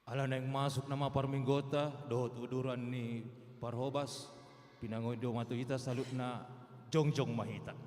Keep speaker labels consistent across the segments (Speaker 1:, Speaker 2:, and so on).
Speaker 1: Ala na yang masuk nama parminggota, dohot uduran ni parhobas, pinangoy do matu ita salut na jongjong mahita.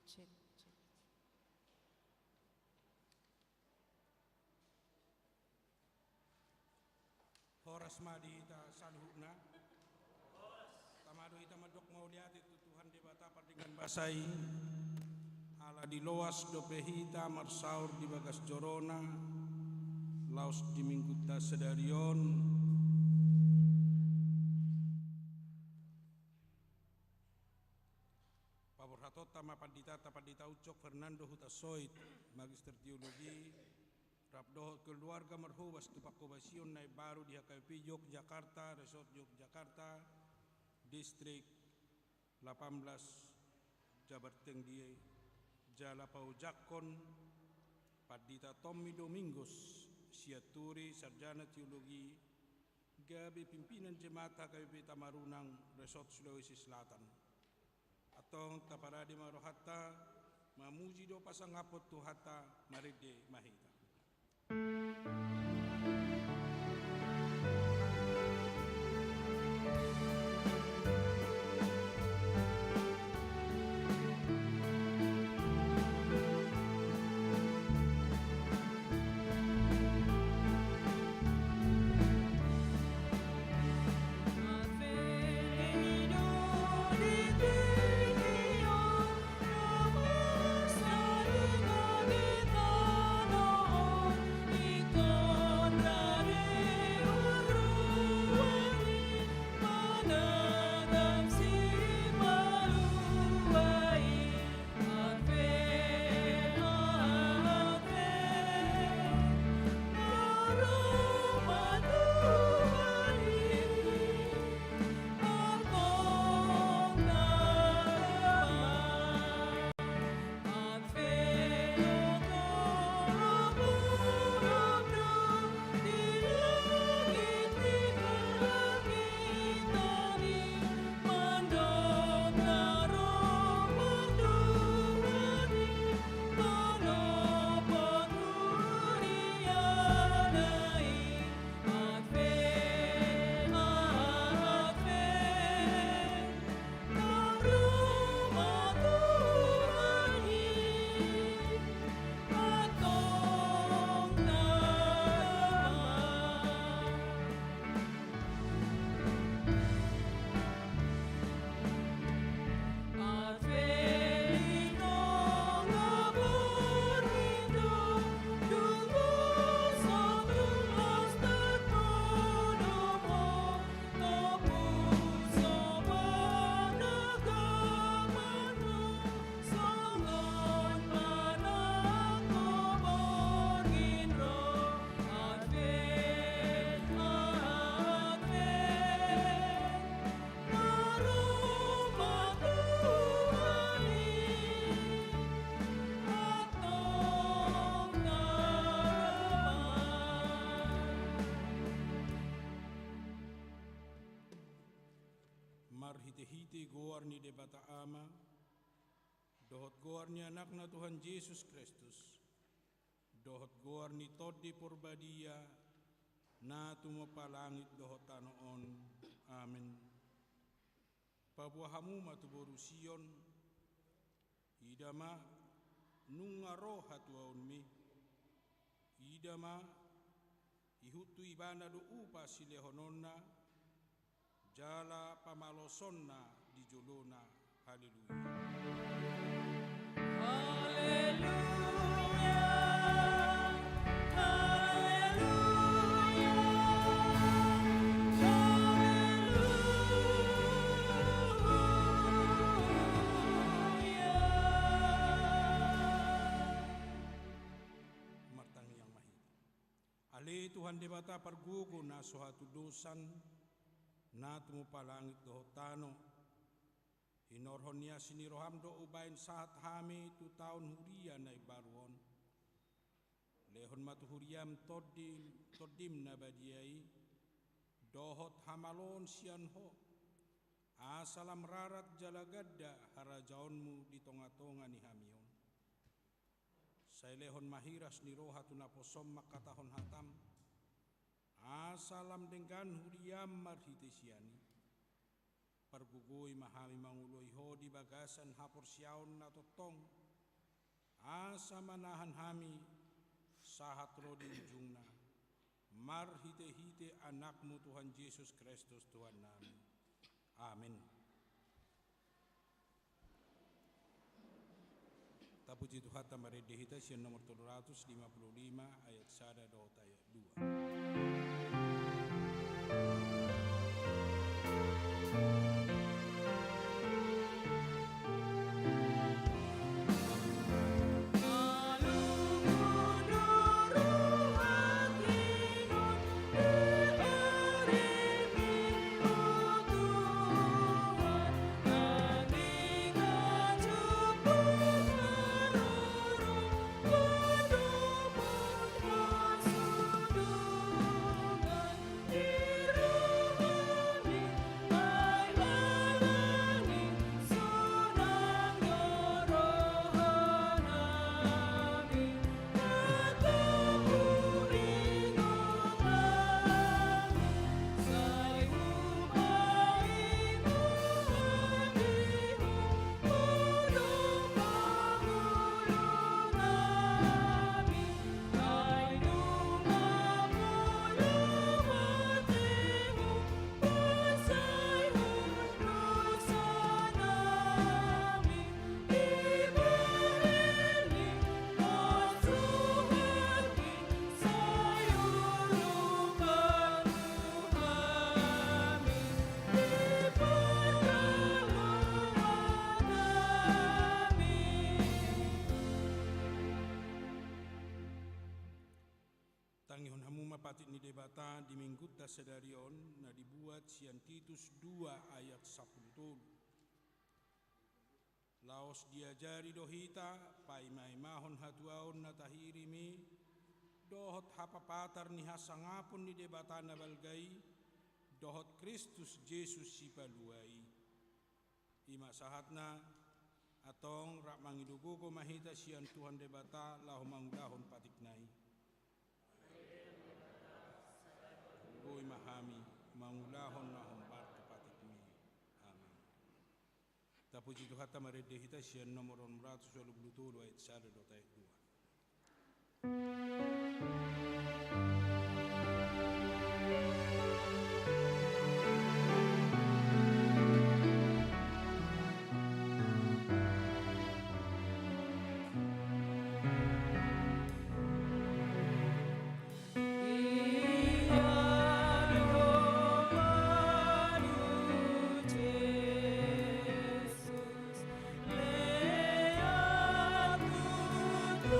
Speaker 2: Cek.
Speaker 3: Horas madi ita saluhna. Tamado ita madok mau lihat itu Tuhan di batapar dengan basai. Ala di loas dopehita marsaur di bagas jorona. Laos di mingguta sedarion. Pabor hatot tama pandita ucok Fernando Hutasoit, Magister Teologi, Rabdohot keluarga merhubas tu pakobasion naik baru di HKP Yogyakarta, Resort Yogyakarta, Distrik 18 Jabarteng die Jalapau Jakon, Pandita Tommy Domingos, Siaturi Sarjana Teologi, Gabi Pimpinan Jemaat HKP Tamarunang, Resort Sulawesi Selatan. Atong taparadi marohata mamuji do pasang ngapot tu hata maride mahita. Marhite-hite goar ni debata ama, dohot goar ni anak na Tuhan Yesus Kristus, dohot goar ni todi purbadia, na tumapalangit dohot tanoon. Amin. Pabuahamu matuborusion, idama nungaro hatuaun mi idama ihutu ibana do upa silehononna jala pamalosonna di jolona. Haleluya. Martang yang mahit. Ale Tuhan debata pargugo na suhatu dosan na tumupalangit dohotano. Hinorhon niya siniroham do ubain saat hami tu tahun huria na ibaruon. Lehon matu huriam todim na badiai. Dohot hamalon sian ho. Asalam rarat jalagadda harajaonmu di tonga-tonga ni hamion. Sailehon mahiras ni roha tu naposom makatahon hatam. Asalam dengan huriam marhitesiani. Pergugui mahami manguloi ho di bagasan hapor siaon na totong. Asa manahan hami sahat ro di ujungna. Marhite-hite anakmu Tuhan Yesus Kristus Tuhan nami. Amin. Tapuji Tuhan tamarede hita sian nomor 355 ayat 1 dot ayat 2. Tangihon hamu mapatit ni debata di minggut da sedarion na dibuat sian Titus 2 ayat 10. Laos diajari dohita pai mai mahon hatuaon na tahirimi dohot hapapatar ni hasangapun ni debata na balgai dohot Kristus Yesus si paluai. Ima sahatna atong rak mangidugo ko mahita sian Tuhan debata lahom mangudahon patiknai. Goi mahami mangulahon na humbar kepatik mi. Amin. Tapuji Tuhan tamarede hita sian nomor 127 ayat 1 dot ayat 2.
Speaker 2: Leia tu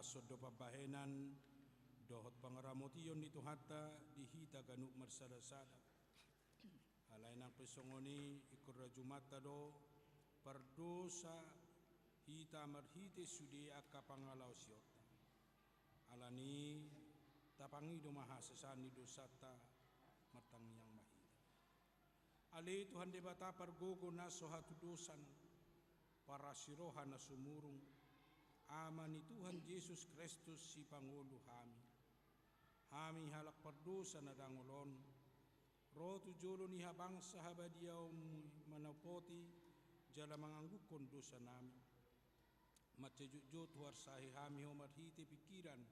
Speaker 3: asod do pabahenan dohot pangaramotion ni tuhata dihita ganuk marsada-sada. Alay ng pesongoni ikur jumata do pardosa hita marhite sudi akka pangalaw siyota. Alani tapangi do mahasasani dosata matangyang mahita. Ali Tuhan debata pargogo na sohatu dosan para siroha na sumurung ama ni Tuhan Yesus Kristus si Pangulo hami. Hami halak pardosa na dangolon. Rotu jolo ni habang sahabadiyaw manapoti jala manganggukon dosa nami. Matjujut huar sahi hami ho marhite pikiran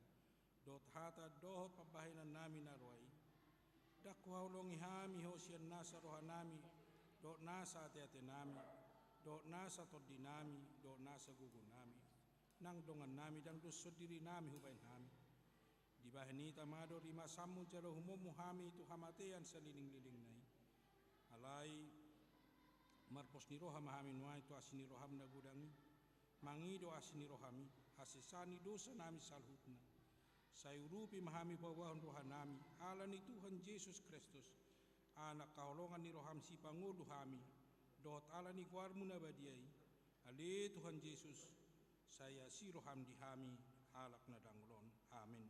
Speaker 3: dot hata dohot pabahinan nami narwai. Dakwa ulongi hami ho siyan nasa roha nami dot nasa ate-ate nami dot nasa todi nami dot nasa gugu nami. Nang dongan nami dang dosa diri nami hubain hami. Di bahani tamado rima samu jaro humomu hami itu hamatean seliling-liling nai. Alai marpos ni roham hami nuai itu asini roham na gudangi. Mangido asini rohami hasisani dosa nami salhutna. Sayurupi mahami bawahon roha nami. Ala ni Tuhan Yesus Kristus. Anak kaholongan ni roham si Pangulo hami. Dot ala ni kuarmu na badiai. Ale Tuhan Yesus. Saya si roham di hami halak na dangulon. Amin.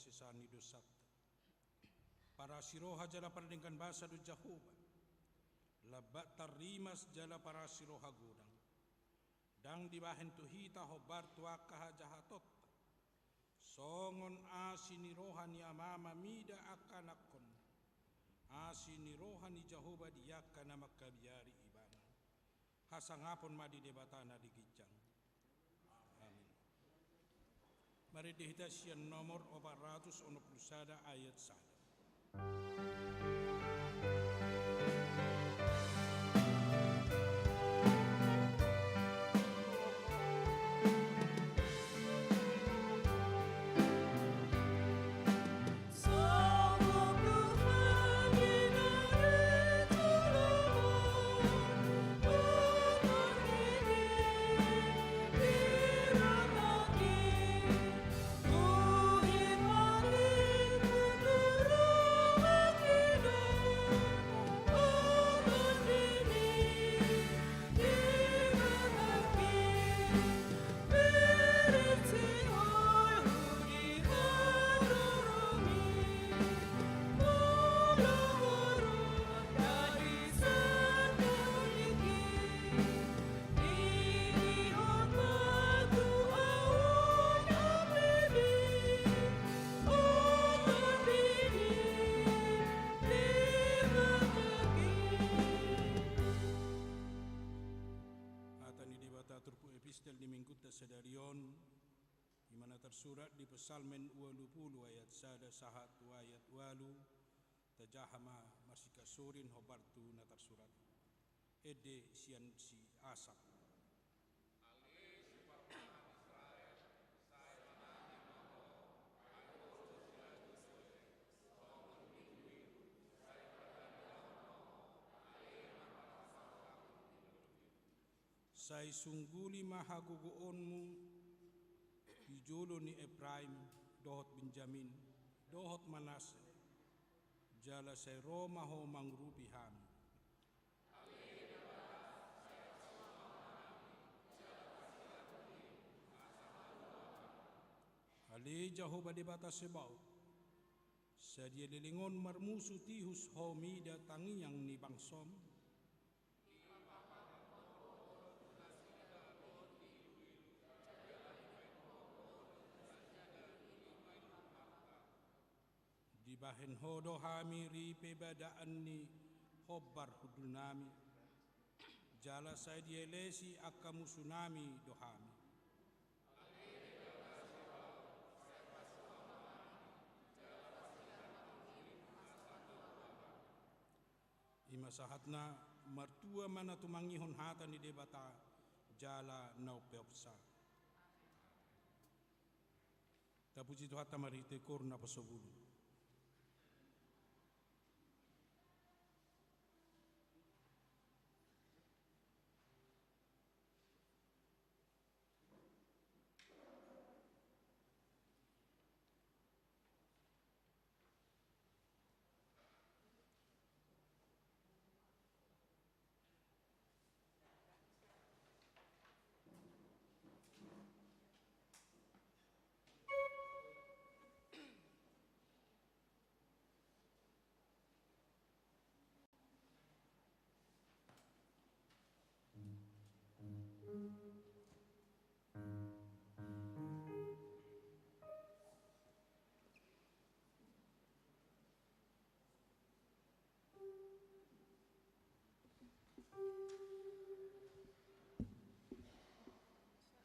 Speaker 3: Sani dosak para siroha jala perdengkan bahasa do Jahoba labat tarimas jala para siroha gudang dang dibahen tuhita hobar tuaka jahatot songon asini rohani amama mida akanakon asini rohani Jahoba diakana makabiari ibana hasangapon madi debatana digijang. Mari dihitasian nomor 461 ayat 1. Sedarion di mana tersurat di Psalmen 20 ayat 1 sahat ayat 8 tajahama marsika surin hobartu na tersurat ede sian si asap Sai sungguli mahagugoonmu hijolo ni Efraim dohot Benjamin dohot Manase jala say Roma ho mangrupi hami. Ali Jahoba di batas sebaut sadia lilingon marmusu tihus ho mida tangiyang ni bangsom Ibahen hodo hami ripe badaan ni hobbar hudunami. Jala saya dielesi akamu tsunami dohami. Ima sahatna martua mana tumangihon hata ni debata jala nau peopsa. Tapuji tu hata marite korna pasobulu.